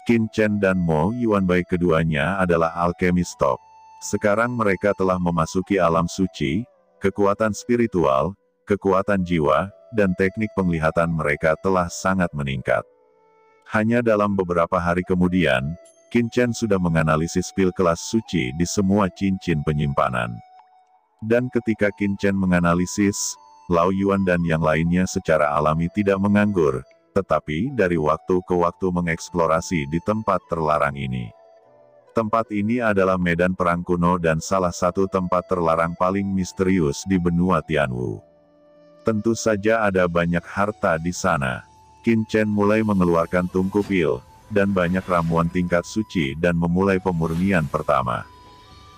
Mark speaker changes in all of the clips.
Speaker 1: Qin Chen dan Mo Yuanbai keduanya adalah alkemis top. Sekarang mereka telah memasuki alam suci, kekuatan spiritual, kekuatan jiwa, dan teknik penglihatan mereka telah sangat meningkat. Hanya dalam beberapa hari kemudian, Qin Chen sudah menganalisis pil kelas suci di semua cincin penyimpanan. Dan ketika Qin Chen menganalisis, Lao Yuan dan yang lainnya secara alami tidak menganggur, tetapi dari waktu ke waktu mengeksplorasi di tempat terlarang ini. Tempat ini adalah medan perang kuno dan salah satu tempat terlarang paling misterius di benua Tianwu. Tentu saja ada banyak harta di sana. Qin Chen mulai mengeluarkan tungku pil, dan banyak ramuan tingkat suci dan memulai pemurnian pertama.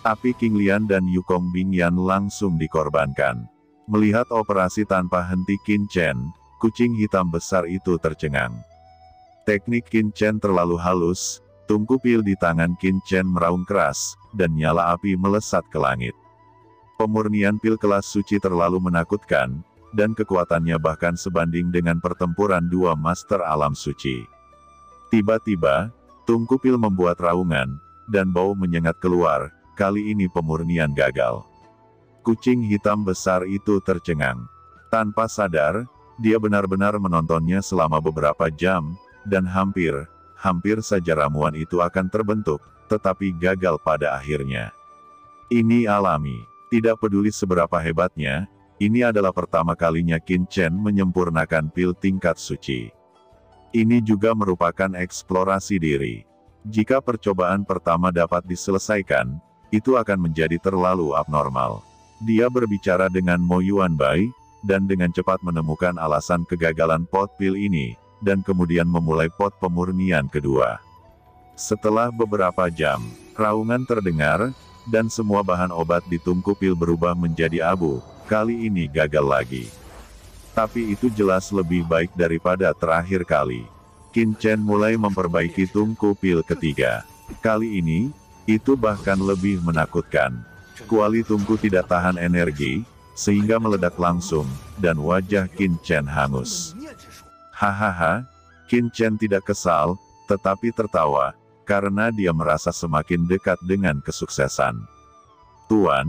Speaker 1: Tapi Qing Lian dan Yukong Bingyan langsung dikorbankan. Melihat operasi tanpa henti Qin Chen, kucing hitam besar itu tercengang. Teknik Qin Chen terlalu halus, tungku pil di tangan Qin Chen meraung keras, dan nyala api melesat ke langit. Pemurnian pil kelas suci terlalu menakutkan, dan kekuatannya bahkan sebanding dengan pertempuran dua master alam suci. Tiba-tiba, tungku pil membuat raungan, dan bau menyengat keluar, kali ini pemurnian gagal. Kucing hitam besar itu tercengang. Tanpa sadar, dia benar-benar menontonnya selama beberapa jam, dan hampir saja ramuan itu akan terbentuk, tetapi gagal pada akhirnya. Ini alami. Tidak peduli seberapa hebatnya, ini adalah pertama kalinya Qin Chen menyempurnakan pil tingkat suci. Ini juga merupakan eksplorasi diri. Jika percobaan pertama dapat diselesaikan, itu akan menjadi terlalu abnormal. Dia berbicara dengan Mo Yuanbai, dan dengan cepat menemukan alasan kegagalan pot pil ini, dan kemudian memulai pot pemurnian kedua. Setelah beberapa jam, raungan terdengar, dan semua bahan obat di tungku pil berubah menjadi abu, kali ini gagal lagi. Tapi itu jelas lebih baik daripada terakhir kali. Qin Chen mulai memperbaiki tungku pil ketiga. Kali ini, itu bahkan lebih menakutkan. Kuali tungku tidak tahan energi, sehingga meledak langsung, dan wajah Qin Chen hangus. Hahaha, Qin Chen tidak kesal, tetapi tertawa, karena dia merasa semakin dekat dengan kesuksesan. Tuan,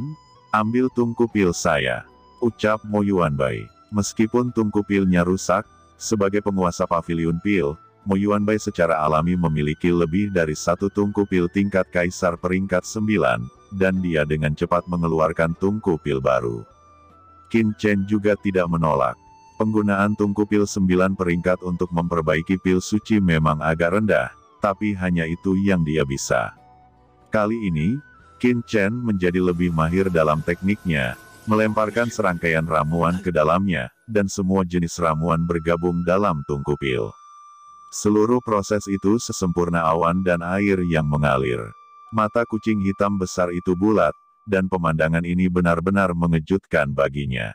Speaker 1: ambil tungku pil saya, ucap Mo Yuanbai. Meskipun tungku pilnya rusak, sebagai penguasa paviliun pil, Mo Yuanbai secara alami memiliki lebih dari satu tungku pil tingkat kaisar peringkat 9, dan dia dengan cepat mengeluarkan tungku pil baru. Qin Chen juga tidak menolak. Penggunaan tungku pil 9 peringkat untuk memperbaiki pil suci memang agak rendah, tapi hanya itu yang dia bisa. Kali ini, Qin Chen menjadi lebih mahir dalam tekniknya, melemparkan serangkaian ramuan ke dalamnya, dan semua jenis ramuan bergabung dalam tungku pil. Seluruh proses itu sesempurna awan dan air yang mengalir. Mata kucing hitam besar itu bulat, dan pemandangan ini benar-benar mengejutkan baginya.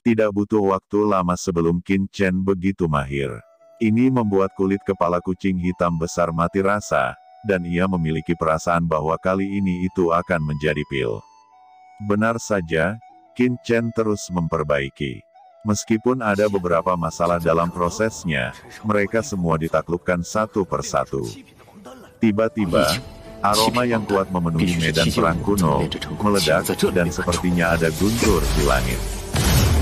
Speaker 1: Tidak butuh waktu lama sebelum Qin Chen begitu mahir. Ini membuat kulit kepala kucing hitam besar mati rasa, dan ia memiliki perasaan bahwa kali ini itu akan menjadi pil. Benar saja, Qin Chen terus memperbaiki. Meskipun ada beberapa masalah dalam prosesnya, mereka semua ditaklukkan satu persatu. Tiba-tiba, aroma yang kuat memenuhi medan perang kuno, meledak, dan sepertinya ada guntur di langit.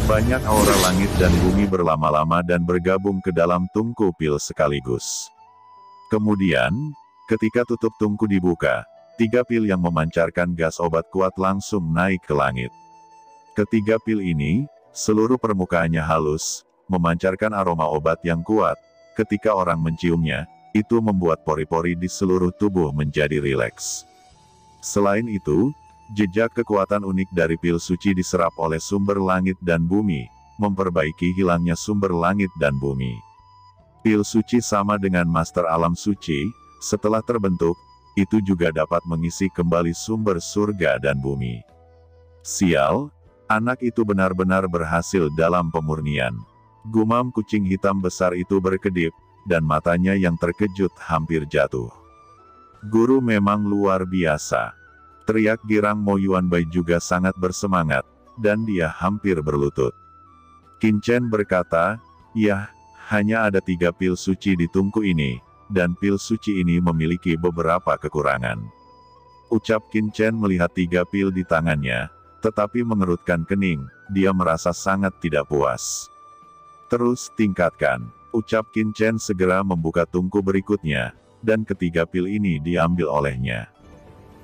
Speaker 1: Banyak aura langit dan bumi berlama-lama dan bergabung ke dalam tungku pil sekaligus. Kemudian, ketika tutup tungku dibuka, 3 pil yang memancarkan gas obat kuat langsung naik ke langit. Ketiga pil ini, seluruh permukaannya halus, memancarkan aroma obat yang kuat. Ketika orang menciumnya, itu membuat pori-pori di seluruh tubuh menjadi rileks. Selain itu, jejak kekuatan unik dari pil suci diserap oleh sumber langit dan bumi, memperbaiki hilangnya sumber langit dan bumi. Pil suci sama dengan master alam suci, setelah terbentuk, itu juga dapat mengisi kembali sumber surga dan bumi. Sial, anak itu benar-benar berhasil dalam pemurnian. Gumam kucing hitam besar itu berkedip, dan matanya yang terkejut hampir jatuh. Guru memang luar biasa. Teriak girang Mo Yuanbai juga sangat bersemangat, dan dia hampir berlutut. Qin Chen berkata, "Yah, hanya ada 3 pil suci di tungku ini, dan pil suci ini memiliki beberapa kekurangan. Ucap Qin Chen melihat 3 pil di tangannya, tetapi mengerutkan kening, dia merasa sangat tidak puas. Terus tingkatkan, ucap Qin Chen segera membuka tungku berikutnya, dan ketiga pil ini diambil olehnya.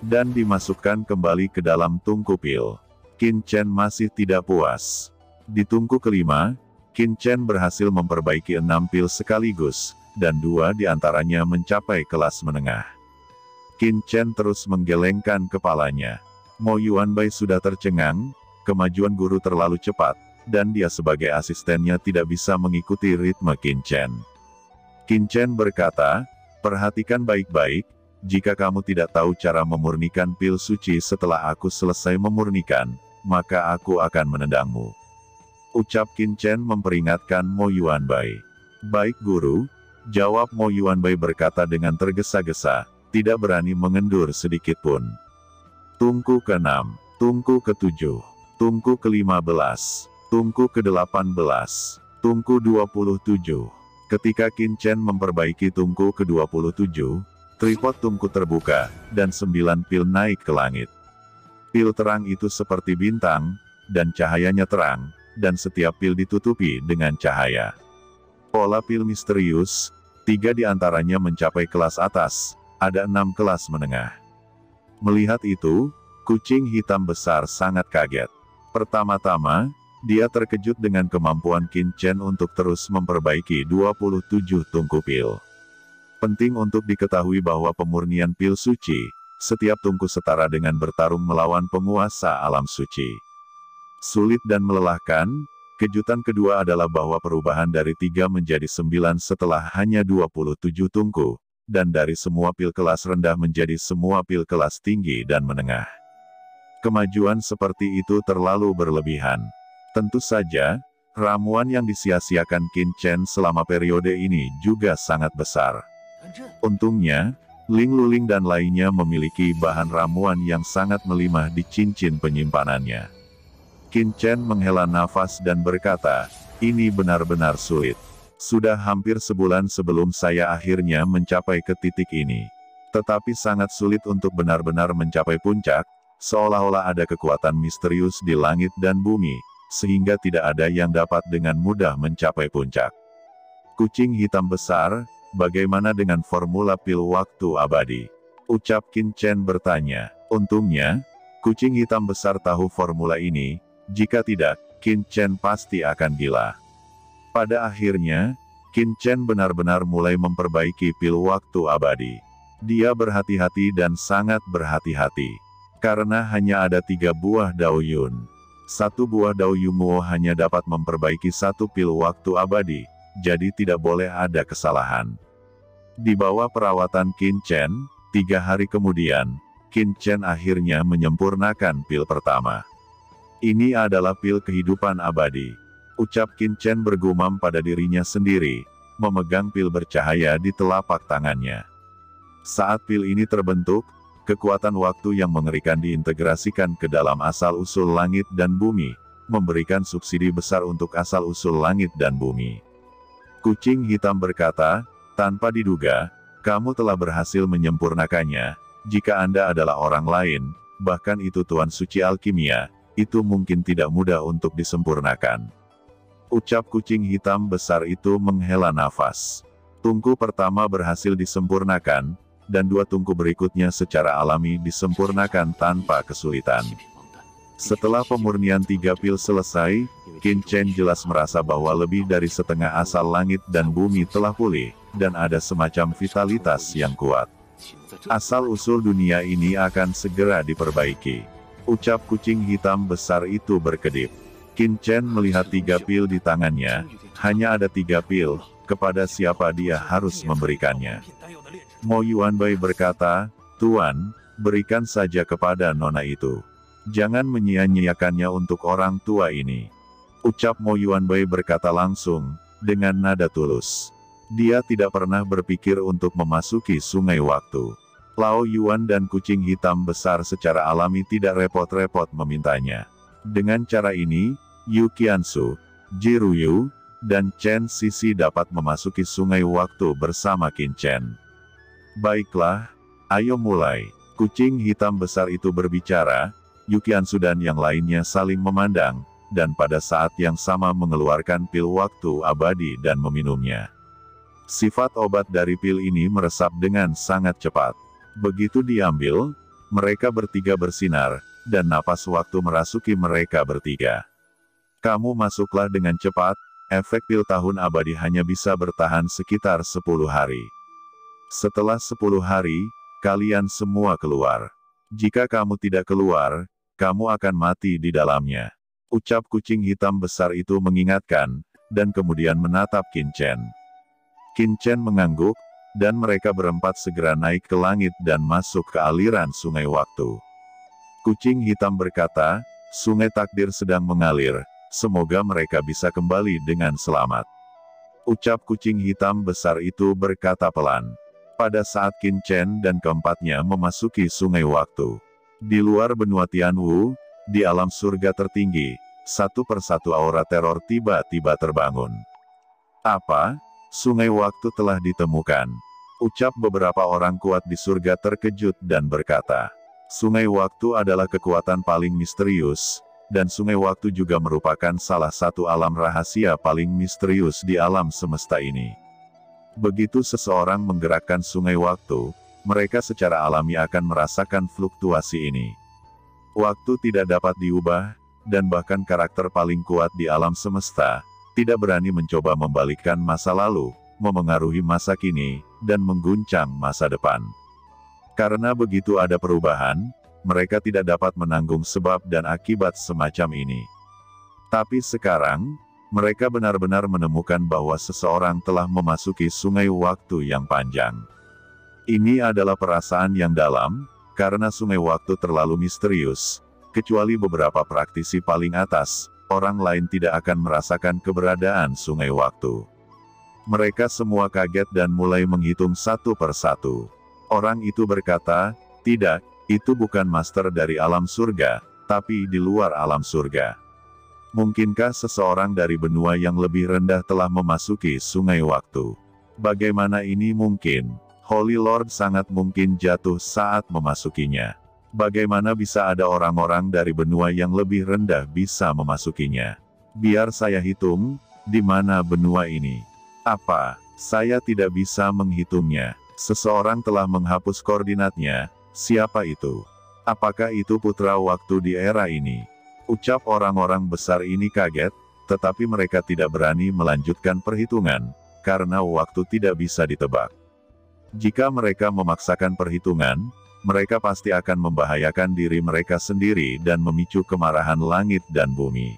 Speaker 1: Dan dimasukkan kembali ke dalam tungku pil. Qin Chen masih tidak puas. Di tungku kelima, Qin Chen berhasil memperbaiki 6 pil sekaligus, dan 2 diantaranya mencapai kelas menengah. Qin Chen terus menggelengkan kepalanya. Mo Yuanbai sudah tercengang, kemajuan guru terlalu cepat, dan dia sebagai asistennya tidak bisa mengikuti ritme Qin Chen. Qin Chen berkata, perhatikan baik-baik, jika kamu tidak tahu cara memurnikan pil suci setelah aku selesai memurnikan, maka aku akan menendangmu. Ucap Qin Chen memperingatkan Mo Yuanbai. Baik guru, jawab Mo Yuanbai berkata dengan tergesa-gesa, tidak berani mengendur sedikitpun. Tungku ke-6, tungku ke-7, tungku ke-15, tungku ke-18, tungku 27. Ketika Qin Chen memperbaiki tungku ke-27, tripod tungku terbuka, dan 9 pil naik ke langit. Pil terang itu seperti bintang, dan cahayanya terang, dan setiap pil ditutupi dengan cahaya. Pola pil misterius, 3 diantaranya mencapai kelas atas, ada 6 kelas menengah. Melihat itu, kucing hitam besar sangat kaget. Pertama-tama, dia terkejut dengan kemampuan Qin Chen untuk terus memperbaiki 27 tungku pil. Penting untuk diketahui bahwa pemurnian pil suci, setiap tungku setara dengan bertarung melawan penguasa alam suci. Sulit dan melelahkan, kejutan kedua adalah bahwa perubahan dari 3 menjadi 9 setelah hanya 27 tungku, dan dari semua pil kelas rendah menjadi semua pil kelas tinggi dan menengah. Kemajuan seperti itu terlalu berlebihan. Tentu saja, ramuan yang disia-siakan Qin Chen selama periode ini juga sangat besar. Untungnya, Ling Luling dan lainnya memiliki bahan ramuan yang sangat melimah di cincin penyimpanannya. Qin Chen menghela nafas dan berkata, ini benar-benar sulit. Sudah hampir sebulan sebelum saya akhirnya mencapai ke titik ini. Tetapi sangat sulit untuk benar-benar mencapai puncak, seolah-olah ada kekuatan misterius di langit dan bumi, sehingga tidak ada yang dapat dengan mudah mencapai puncak. Kucing hitam besar, bagaimana dengan formula pil waktu abadi? Ucap Qin Chen bertanya. Untungnya, kucing hitam besar tahu formula ini, jika tidak, Qin Chen pasti akan gila. Pada akhirnya, Qin Chen benar-benar mulai memperbaiki pil waktu abadi. Dia berhati-hati dan sangat berhati-hati. Karena hanya ada 3 buah Dao Yun. 1 buah Dao Yunguo hanya dapat memperbaiki 1 pil waktu abadi, jadi tidak boleh ada kesalahan. Di bawah perawatan Qin Chen, 3 hari kemudian, Qin Chen akhirnya menyempurnakan pil pertama. Ini adalah pil kehidupan abadi. Ucap Qin Chen bergumam pada dirinya sendiri, memegang pil bercahaya di telapak tangannya. Saat pil ini terbentuk, kekuatan waktu yang mengerikan diintegrasikan ke dalam asal-usul langit dan bumi, memberikan subsidi besar untuk asal-usul langit dan bumi. Kucing hitam berkata, tanpa diduga, kamu telah berhasil menyempurnakannya. Jika Anda adalah orang lain, bahkan itu Tuan Suci Alkimia, itu mungkin tidak mudah untuk disempurnakan. Ucap kucing hitam besar itu menghela nafas. Tungku pertama berhasil disempurnakan, dan 2 tungku berikutnya secara alami disempurnakan tanpa kesulitan. Setelah pemurnian 3 pil selesai, Qin Chen jelas merasa bahwa lebih dari setengah asal langit dan bumi telah pulih, dan ada semacam vitalitas yang kuat. Asal-usul dunia ini akan segera diperbaiki. Ucap kucing hitam besar itu berkedip. Qin Chen melihat 3 pil di tangannya, hanya ada 3 pil, kepada siapa dia harus memberikannya. Mo Yuanbai berkata, Tuan, berikan saja kepada nona itu. Jangan menyia-nyiakannya untuk orang tua ini. Ucap Mo Yuanbai berkata langsung, dengan nada tulus. Dia tidak pernah berpikir untuk memasuki sungai waktu. Lao Yuan dan kucing hitam besar secara alami tidak repot-repot memintanya. Dengan cara ini, Yu Qiansu, Ji Ruyu, dan Chen Sisi dapat memasuki sungai waktu bersama Qin Chen. Baiklah, ayo mulai. Kucing hitam besar itu berbicara, Yukiansu dan yang lainnya saling memandang, dan pada saat yang sama mengeluarkan pil waktu abadi dan meminumnya. Sifat obat dari pil ini meresap dengan sangat cepat. Begitu diambil, mereka bertiga bersinar, dan napas waktu merasuki mereka bertiga. Kamu masuklah dengan cepat, efek pil tahun abadi hanya bisa bertahan sekitar 10 hari. Setelah 10 hari, kalian semua keluar. Jika kamu tidak keluar, kamu akan mati di dalamnya. Ucap kucing hitam besar itu mengingatkan, dan kemudian menatap Qin Chen. Qin Chen mengangguk, dan mereka berempat segera naik ke langit dan masuk ke aliran sungai waktu. Kucing hitam berkata, sungai takdir sedang mengalir, semoga mereka bisa kembali dengan selamat. Ucap kucing hitam besar itu berkata pelan. Pada saat Qin Chen dan keempatnya memasuki sungai waktu. Di luar benua Tianwu, di alam surga tertinggi, satu persatu aura teror tiba-tiba terbangun. Apa? Sungai waktu telah ditemukan. Ucap beberapa orang kuat di surga terkejut dan berkata, sungai waktu adalah kekuatan paling misterius, dan sungai waktu juga merupakan salah satu alam rahasia paling misterius di alam semesta ini. Begitu seseorang menggerakkan sungai waktu, mereka secara alami akan merasakan fluktuasi ini. Waktu tidak dapat diubah, dan bahkan karakter paling kuat di alam semesta, tidak berani mencoba membalikkan masa lalu, memengaruhi masa kini, dan mengguncang masa depan. Karena begitu ada perubahan, mereka tidak dapat menanggung sebab dan akibat semacam ini. Tapi sekarang, mereka benar-benar menemukan bahwa seseorang telah memasuki sungai waktu yang panjang. Ini adalah perasaan yang dalam, karena sungai waktu terlalu misterius, kecuali beberapa praktisi paling atas, orang lain tidak akan merasakan keberadaan sungai waktu. Mereka semua kaget dan mulai menghitung satu persatu. Orang itu berkata, tidak, itu bukan master dari alam surga, tapi di luar alam surga. Mungkinkah seseorang dari benua yang lebih rendah telah memasuki sungai waktu? Bagaimana ini mungkin? Holy Lord sangat mungkin jatuh saat memasukinya. Bagaimana bisa ada orang-orang dari benua yang lebih rendah bisa memasukinya? Biar saya hitung, di mana benua ini? Apa? Saya tidak bisa menghitungnya. Seseorang telah menghapus koordinatnya. Siapa itu? Apakah itu putra waktu di era ini? Ucap orang-orang besar ini kaget, tetapi mereka tidak berani melanjutkan perhitungan, karena waktu tidak bisa ditebak. Jika mereka memaksakan perhitungan, mereka pasti akan membahayakan diri mereka sendiri dan memicu kemarahan langit dan bumi.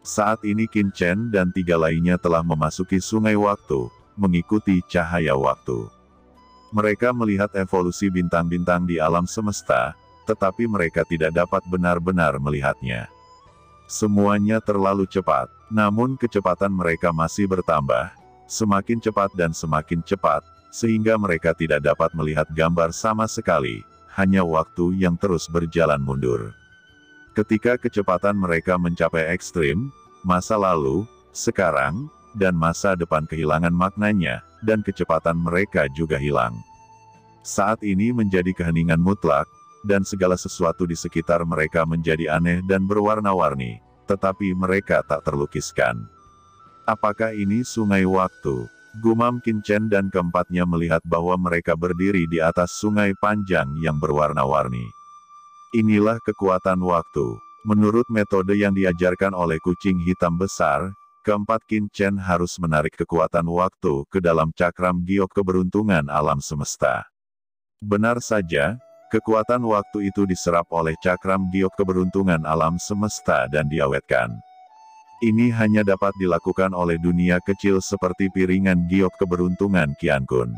Speaker 1: Saat ini Qin Chen dan tiga lainnya telah memasuki sungai waktu, mengikuti cahaya waktu. Mereka melihat evolusi bintang-bintang di alam semesta, tetapi mereka tidak dapat benar-benar melihatnya. Semuanya terlalu cepat, namun kecepatan mereka masih bertambah, semakin cepat dan semakin cepat, sehingga mereka tidak dapat melihat gambar sama sekali, hanya waktu yang terus berjalan mundur. Ketika kecepatan mereka mencapai ekstrim, masa lalu, sekarang, dan masa depan kehilangan maknanya, dan kecepatan mereka juga hilang. Saat ini menjadi keheningan mutlak, dan segala sesuatu di sekitar mereka menjadi aneh dan berwarna-warni, tetapi mereka tak terlukiskan. Apakah ini sungai waktu? Gumam Qin Chen dan keempatnya melihat bahwa mereka berdiri di atas sungai panjang yang berwarna-warni. Inilah kekuatan waktu. Menurut metode yang diajarkan oleh kucing hitam besar, keempat Qin Chen harus menarik kekuatan waktu ke dalam cakram giok keberuntungan alam semesta. Benar saja, kekuatan waktu itu diserap oleh cakram giok keberuntungan alam semesta dan diawetkan. Ini hanya dapat dilakukan oleh dunia kecil seperti piringan giok keberuntungan Qiankun.